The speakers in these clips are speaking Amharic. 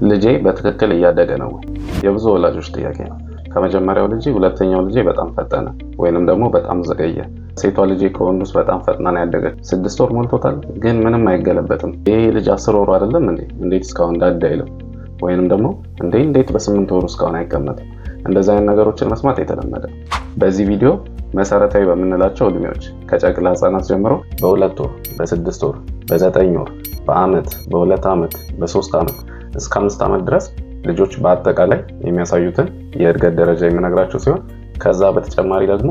ልጄ በትክክል እያደገ ነው? የብዙ ወላጆች ጥያቄ ነው። ከመጀመሪያው ልጄ ሁለተኛው ልጄ በጣም ፈጠነ ወይንም ደግሞ በጣም ዘገየ። ሴቷ ልጄ ከወንዱስ በጣም ፈጥና ነው ያደገች። 6 ወር ሞልቶታል ግን ምንም አይገለበጥም። ይሄ ልጅ 10 ወሩ አይደለም እንዴ? እንዴት እስካሁን ዳዳ አይልም? ወይንም ደግሞ እንዴት በ8 ወሩ እስካሁን አይቀመጥም? እንደዚህ አይነት ነገሮችን መስማት የተለመደ። በዚህ ቪዲዮ መሰረታዊ በምንላቸው እድሜዎች ከጨቅላ ህጻናት ጀምሮ በ2 ወር፣ በ6 ወር፣ በ9 ወር፣ በአመት፣ በ2 አመት፣ በ3 አመት እስከ 5 አመት ድረስ ልጆች በአጠቃላይ የሚያሳዩትን የእድገት ደረጃ የምነግራቸው ሲሆን ከዛ በተጨማሪ ደግሞ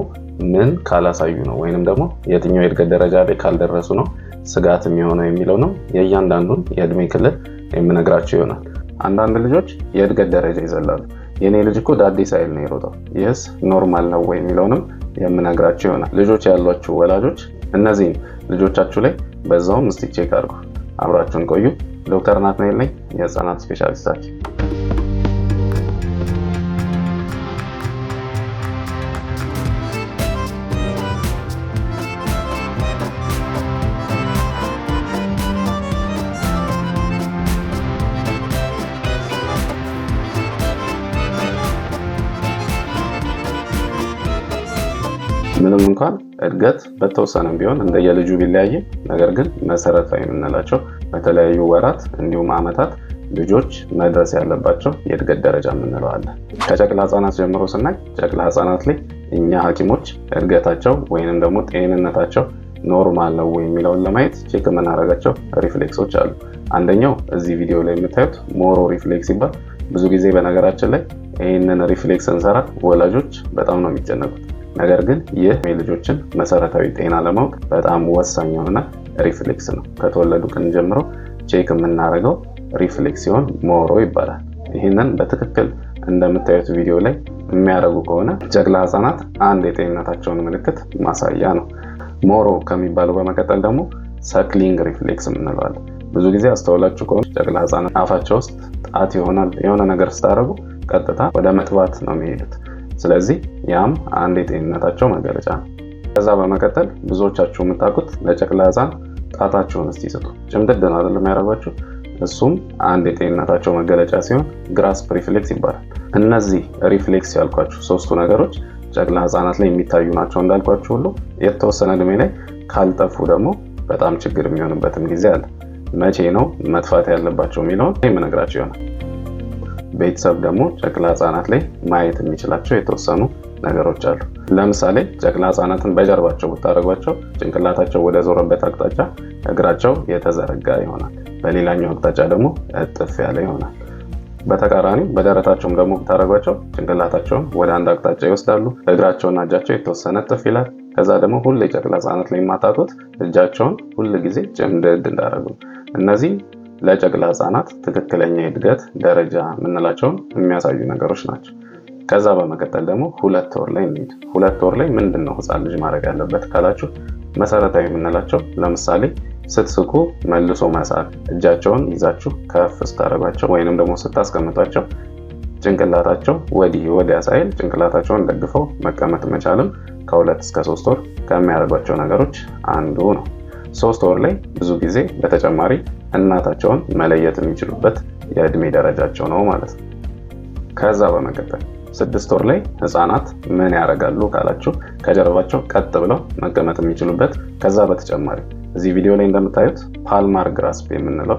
ምን ካላሳዩ ነው ወይንም ደግሞ የትኛው የእድገት ደረጃ ላይ ካልደረሱ ነው ስጋት የሚሆነው የሚለውንም የእያንዳንዱን የእድሜ ክልል የምነግራቸው ይሆናል። አንዳንድ ልጆች የእድገት ደረጃ ይዘላሉ። የኔ ልጅ እኮ ዳዴ ሳይል ነው የሮጠው፣ ይህስ ኖርማል ነው ወይ የሚለውንም የምነግራቸው ይሆናል። ልጆች ያሏችሁ ወላጆች እነዚህን ልጆቻችሁ ላይ በዛውም እስቲ ቼክ አድርጉ። አብራችሁን ቆዩ። ዶክተር ናትናኤል ነኝ፣ የህፃናት ስፔሻሊስታችን። ምንም እንኳን እድገት በተወሰነም ቢሆን እንደየልጁ ቢለያይም ነገር ግን መሰረታዊ የምንላቸው በተለያዩ ወራት እንዲሁም አመታት ልጆች መድረስ ያለባቸው የእድገት ደረጃ የምንለው አለ። ከጨቅላ ህጻናት ጀምሮ ስናይ ጨቅላ ህጻናት ላይ እኛ ሐኪሞች እድገታቸው ወይንም ደግሞ ጤንነታቸው ኖርማል ነው ወይ የሚለውን ለማየት ቼክ የምናደርጋቸው ሪፍሌክሶች አሉ። አንደኛው እዚህ ቪዲዮ ላይ የምታዩት ሞሮ ሪፍሌክስ ይባላል። ብዙ ጊዜ በነገራችን ላይ ይህንን ሪፍሌክስ እንሰራ ወላጆች በጣም ነው የሚጨነቁት። ነገር ግን ይህ የልጆችን መሰረታዊ ጤና ለማወቅ በጣም ወሳኝ የሆነ ሪፍሌክስ ነው። ከተወለዱ ቀን ጀምሮ ቼክ የምናደርገው ሪፍሌክስ ሲሆን ሞሮ ይባላል። ይህንን በትክክል እንደምታዩት ቪዲዮ ላይ የሚያደርጉ ከሆነ ጨቅላ ህጻናት አንድ የጤንነታቸውን ምልክት ማሳያ ነው። ሞሮ ከሚባለው በመቀጠል ደግሞ ሰክሊንግ ሪፍሌክስ እንለዋለን። ብዙ ጊዜ አስተውላችሁ ከሆነ ጨቅላ ህጻናት አፋቸው ውስጥ ጣት የሆነ ነገር ስታደርጉ ቀጥታ ወደ መጥባት ነው የሚሄዱት። ስለዚህ ያም አንድ የጤንነታቸው መገለጫ ነው። ከዛ በመቀጠል ብዙዎቻችሁ የምታውቁት ለጨቅላ ህጻን ጣታቸውን እስቲ ስጡ፣ ጭምድድ ነው አይደለም ያደርጓችሁ። እሱም አንድ የጤንነታቸው መገለጫ ሲሆን ግራስፕ ሪፍሌክስ ይባላል። እነዚህ ሪፍሌክስ ያልኳችሁ ሶስቱ ነገሮች ጨቅላ ህጻናት ላይ የሚታዩ ናቸው እንዳልኳችሁ ሁሉ የተወሰነ እድሜ ላይ ካልጠፉ ደግሞ በጣም ችግር የሚሆንበትም ጊዜ አለ። መቼ ነው መጥፋት ያለባቸው የሚለውን የምነግራችሁ ይሆናል። ቤተሰብ ደግሞ ጨቅላ ህጻናት ላይ ማየት የሚችላቸው የተወሰኑ ነገሮች አሉ። ለምሳሌ ጨቅላ ህጻናትን በጀርባቸው ብታደርጓቸው ጭንቅላታቸው ወደ ዞረበት አቅጣጫ እግራቸው የተዘረጋ ይሆናል። በሌላኛው አቅጣጫ ደግሞ እጥፍ ያለ ይሆናል። በተቃራኒው በደረታቸውም ደግሞ ብታደርጓቸው ጭንቅላታቸውን ወደ አንድ አቅጣጫ ይወስዳሉ። እግራቸውና እጃቸው የተወሰነ እጥፍ ይላል። ከዛ ደግሞ ሁሌ ጨቅላ ህጻናት ላይ የማታጡት እጃቸውን ሁል ጊዜ ጭምድድ እንዳደረጉ። እነዚህ ለጨቅላ ህጻናት ትክክለኛ የእድገት ደረጃ የምንላቸውን የሚያሳዩ ነገሮች ናቸው። ከዛ በመቀጠል ደግሞ 2 ወር ላይ እንሂድ። 2 ወር ላይ ምንድነው ህጻን ልጅ ማድረግ ያለበት ካላችሁ መሰረታዊ የምንላቸው ለምሳሌ ስትስቁ መልሶ መሳቅ፣ እጃቸውን ይዛችሁ ከፍ ስታደርጓቸው ወይንም ደግሞ ስታስቀምጧቸው ጭንቅላታቸው ወዲያ ሳይል ጭንቅላታቸውን ደግፈው መቀመጥ መቻልም ከ2 እስከ 3 ወር ከሚያደርጓቸው ነገሮች አንዱ ነው። 3 ወር ላይ ብዙ ጊዜ በተጨማሪ እናታቸውን መለየት የሚችሉበት የእድሜ ደረጃቸው ነው ማለት ነው። ከዛ በመቀጠል 6 ወር ላይ ህፃናት ምን ያደርጋሉ ካላችሁ ከጀርባቸው ቀጥ ብለው መቀመጥ የሚችሉበት፣ ከዛ በተጨማሪ እዚህ ቪዲዮ ላይ እንደምታዩት ፓልማር ግራስፕ የምንለው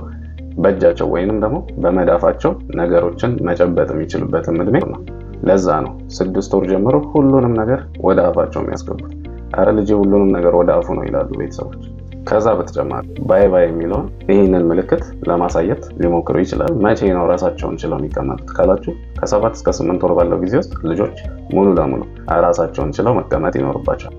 በእጃቸው ወይንም ደግሞ በመዳፋቸው ነገሮችን መጨበጥ የሚችሉበትም እድሜ ነው። ለዛ ነው 6 ወር ጀምሮ ሁሉንም ነገር ወደ አፋቸው የሚያስገቡት። አረ ልጄ ሁሉንም ነገር ወደ አፉ ነው ይላሉ ቤተሰቦች። ከዛ በተጨማሪ ባይ ባይ የሚለውን ይህንን ምልክት ለማሳየት ሊሞክሩ ይችላሉ። መቼ ነው ራሳቸውን ችለው የሚቀመጡት ካላችሁ ከ7 እስከ 8 ወር ባለው ጊዜ ውስጥ ልጆች ሙሉ ለሙሉ ራሳቸውን ችለው መቀመጥ ይኖርባቸዋል።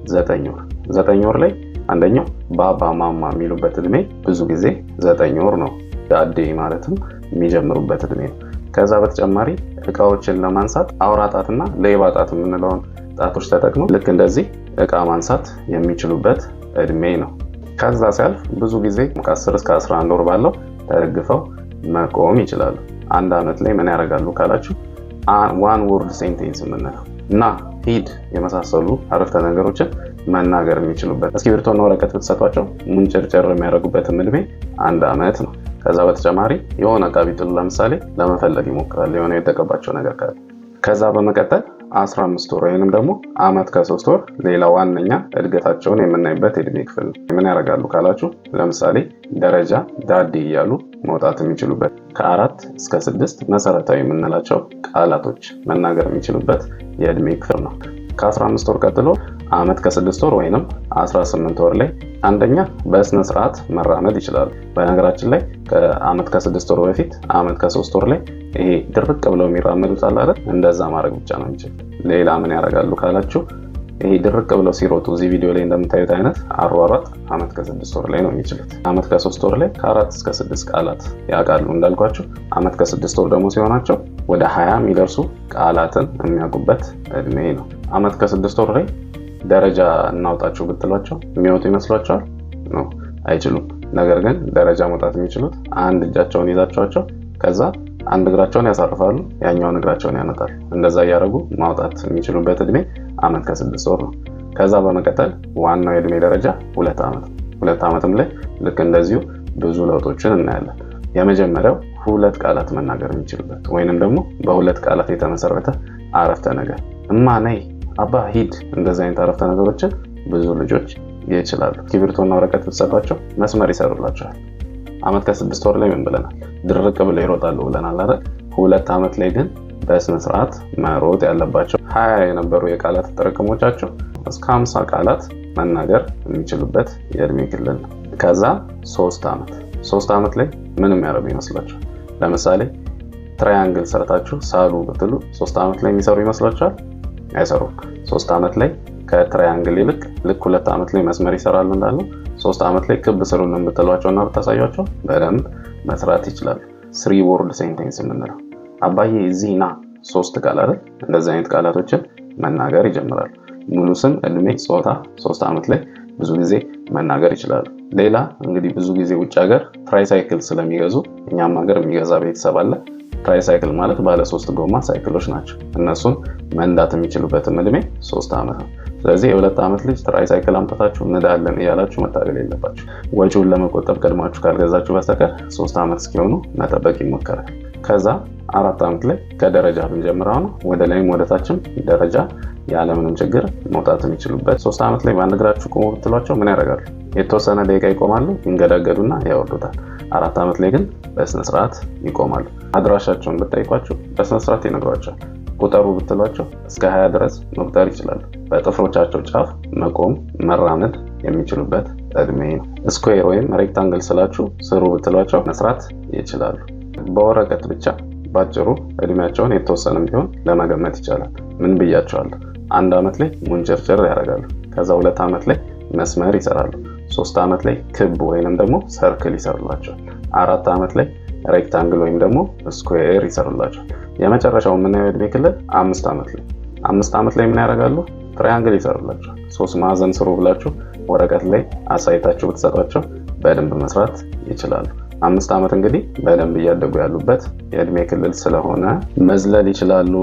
9 ወር ላይ አንደኛው ባባ ማማ የሚሉበት እድሜ ብዙ ጊዜ 9 ወር ነው። ዳዴ ማለትም የሚጀምሩበት እድሜ ነው። ከዛ በተጨማሪ እቃዎችን ለማንሳት አውራ ጣትና ሌባ ጣት የምንለውን ጣቶች ተጠቅመው ልክ እንደዚህ እቃ ማንሳት የሚችሉበት እድሜ ነው። ከዛ ሲያልፍ ብዙ ጊዜ ከ10 እስከ 11 ወር ባለው ተደግፈው መቆም ይችላሉ። 1 አመት ላይ ምን ያደርጋሉ ካላችሁ ዋን ወርድ ሴንቴንስ የምንለው እና ሂድ የመሳሰሉ አረፍተ ነገሮችን መናገር የሚችሉበት እስክሪብቶና ወረቀት ብትሰጧቸው ሙንጨርጨር የሚያደርጉበትም እድሜ 1 አመት ነው። ከዛ በተጨማሪ የሆነ ዕቃ ቢጥሉ ለምሳሌ ለመፈለግ ይሞክራል የሆነ የተቀባቸው ነገር ካለ። ከዛ በመቀጠል 15 ወር ወይንም ደግሞ ዓመት ከ3 ወር ሌላ ዋነኛ እድገታቸውን የምናይበት የእድሜ ክፍል ነው። ምን ያደርጋሉ ካላችሁ ለምሳሌ ደረጃ ዳዴ እያሉ መውጣት የሚችሉበት ከ4 እስከ 6 መሰረታዊ የምንላቸው ቃላቶች መናገር የሚችሉበት የእድሜ ክፍል ነው። ከ15 ወር ቀጥሎ ዓመት ከ6 ወር ወይንም 18 ወር ላይ አንደኛ በስነ ስርዓት መራመድ ይችላሉ። በነገራችን ላይ ከዓመት ከ6 ወር በፊት ዓመት ከ3 ወር ላይ ይሄ ድርቅ ብለው የሚራመዱት አለ አይደል? እንደዛ ማድረግ ብቻ ነው የሚችል። ሌላ ምን ያደርጋሉ ካላችሁ ይሄ ድርቅ ብለው ሲሮጡ እዚህ ቪዲዮ ላይ እንደምታዩት አይነት አሯሯጥ ዓመት ከ6 ወር ላይ ነው የሚችሉት። ዓመት ከ3 ወር ላይ ከ4 እስከ 6 ቃላት ያውቃሉ እንዳልኳችሁ። ዓመት ከ6 ወር ደግሞ ሲሆናቸው ወደ 20 የሚደርሱ ቃላትን የሚያውቁበት እድሜ ነው። ዓመት ከ6 ወር ላይ ደረጃ እናውጣችሁ ብትሏቸው የሚወጡ ይመስሏቸዋል? ነው አይችሉም። ነገር ግን ደረጃ መውጣት የሚችሉት አንድ እጃቸውን ይዛቸዋቸው ከዛ አንድ እግራቸውን ያሳርፋሉ፣ ያኛውን እግራቸውን ያነጣሉ። እንደዛ እያደረጉ ማውጣት የሚችሉበት እድሜ ዓመት ከ6 ወር ነው። ከዛ በመቀጠል ዋናው የእድሜ ደረጃ 2 ዓመት ነው። 2 ዓመትም ላይ ልክ እንደዚሁ ብዙ ለውጦችን እናያለን። የመጀመሪያው 2 ቃላት መናገር የሚችሉበት ወይንም ደግሞ በ2 ቃላት የተመሰረተ አረፍተ ነገር እማ ነይ፣ አባ ሂድ፣ እንደዚህ አይነት አረፍተ ነገሮችን ብዙ ልጆች ይችላሉ። እስክሪብቶና ወረቀት ብትሰጧቸው መስመር ይሰሩላቸዋል። ዓመት ከ6 ወር ላይ ምን ብለናል? ድርቅ ብለው ይሮጣሉ ብለናል አይደል? 2 ዓመት ላይ ግን በስነ ስርዓት መሮጥ ያለባቸው 20 የነበሩ የቃላት ጥርቅሞቻቸው እስከ 50 ቃላት መናገር የሚችሉበት የእድሜ ክልል ነው። ከዛ 3 ዓመት ላይ ምንም ያደርጉ ይመስላችኋል? ለምሳሌ ትራያንግል ሰርታችሁ ሳሉ ብትሉ 3 ዓመት ላይ የሚሰሩ ይመስላችኋል? አይሰሩም። 3 ዓመት ላይ ከትራያንግል ይልቅ ልክ 2 ዓመት ላይ መስመር ይሰራሉ እንዳለው 3 ዓመት ላይ ክብ ስሩን ብትሏቸውና ብታሳያቸው በደንብ መስራት ይችላሉ። 3 ወርድ ሴንቴንስ የምንለው አባዬ እዚህ ና 3 ቃል አይደል? እንደዚህ አይነት ቃላቶችን መናገር ይጀምራሉ። ሙሉ ስም፣ እድሜ፣ ጾታ 3 ዓመት ላይ ብዙ ጊዜ መናገር ይችላሉ። ሌላ እንግዲህ ብዙ ጊዜ ውጭ ሀገር ትራይሳይክል ስለሚገዙ እኛም ሀገር የሚገዛ ቤተሰብ አለ። ትራይሳይክል ማለት ባለ 3 ጎማ ሳይክሎች ናቸው። እነሱን መንዳት የሚችሉበትም እድሜ 3 ዓመት ነው። ስለዚህ የ2 ዓመት ልጅ ትራይሳይክል አምጥታችሁ እንዳለን እያላችሁ መታገል የለባችሁ። ወጪውን ለመቆጠብ ቀድማችሁ ካልገዛችሁ በስተቀር 3 ዓመት እስኪሆኑ መጠበቅ ይሞከራል። ከዛ 4 ዓመት ላይ ከደረጃ ብንጀምረው ነው ወደ ላይም ወደ ታችም ደረጃ ያለምንም ችግር መውጣት የሚችሉበት። 3 ዓመት ላይ በአንድ እግራችሁ ቆሙ ብትሏቸው ምን ያደርጋሉ? የተወሰነ ደቂቃ ይቆማሉ፣ ይንገዳገዱና ያወርዱታል። 4 ዓመት ላይ ግን በስነ ስርዓት ይቆማሉ። አድራሻቸውን ብትጠይቋቸው በስነ ስርዓት ይነግሯቸዋል። ቁጠሩ ብትሏቸው እስከ 20 ድረስ መቁጠር ይችላሉ። በጥፍሮቻቸው ጫፍ መቆም መራመድ የሚችሉበት እድሜ ነው። ስኩዌር ወይም ሬክታንግል ስላችሁ ስሩ ብትሏቸው መስራት ይችላሉ። በወረቀት ብቻ ባጭሩ እድሜያቸውን የተወሰነም ቢሆን ለመገመት ይቻላል። ምን ብያቸዋለሁ? 1 ዓመት ላይ ሙንጨርጨር ያደርጋሉ። ከዛ 2 ዓመት ላይ መስመር ይሰራሉ። 3 ዓመት ላይ ክብ ወይንም ደግሞ ሰርክል ይሰሩላቸዋል። 4 ዓመት ላይ ሬክታንግል ወይም ደግሞ ስኩዌር ይሰሩላቸዋል። የመጨረሻው የምናየው እድሜ ክልል 5 ዓመት ላይ 5 ዓመት ላይ ምን ያደርጋሉ? ትራያንግል ይሰሩላቸዋል። 3 ማዕዘን ስሩ ብላችሁ ወረቀት ላይ አሳይታችሁ ብትሰጧቸው በደንብ መስራት ይችላሉ። 5 ዓመት እንግዲህ በደንብ እያደጉ ያሉበት የእድሜ ክልል ስለሆነ መዝለል ይችላሉ።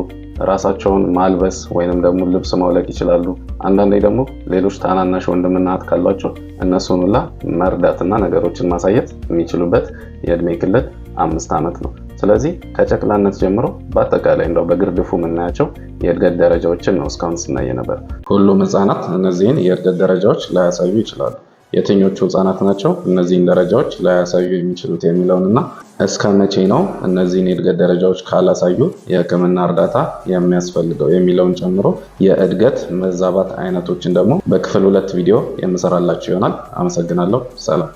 ራሳቸውን ማልበስ ወይንም ደግሞ ልብስ ማውለቅ ይችላሉ። አንዳንዴ ደግሞ ሌሎች ታናናሽ ወንድምና እህት ካሏቸው እነሱን ሁላ መርዳትና ነገሮችን ማሳየት የሚችሉበት የእድሜ ክልል 5 ዓመት ነው። ስለዚህ ከጨቅላነት ጀምሮ በአጠቃላይ እንደው በግርድፉ የምናያቸው የእድገት ደረጃዎችን ነው እስካሁን ስናየ ነበር። ሁሉም ህፃናት እነዚህን የእድገት ደረጃዎች ላያሳዩ ይችላሉ። የትኞቹ ህፃናት ናቸው እነዚህን ደረጃዎች ላያሳዩ የሚችሉት የሚለውንና እስከ መቼ ነው እነዚህን የእድገት ደረጃዎች ካላሳዩ የህክምና እርዳታ የሚያስፈልገው የሚለውን ጨምሮ የእድገት መዛባት አይነቶችን ደግሞ በክፍል 2 ቪዲዮ የምሰራላችሁ ይሆናል። አመሰግናለሁ። ሰላም።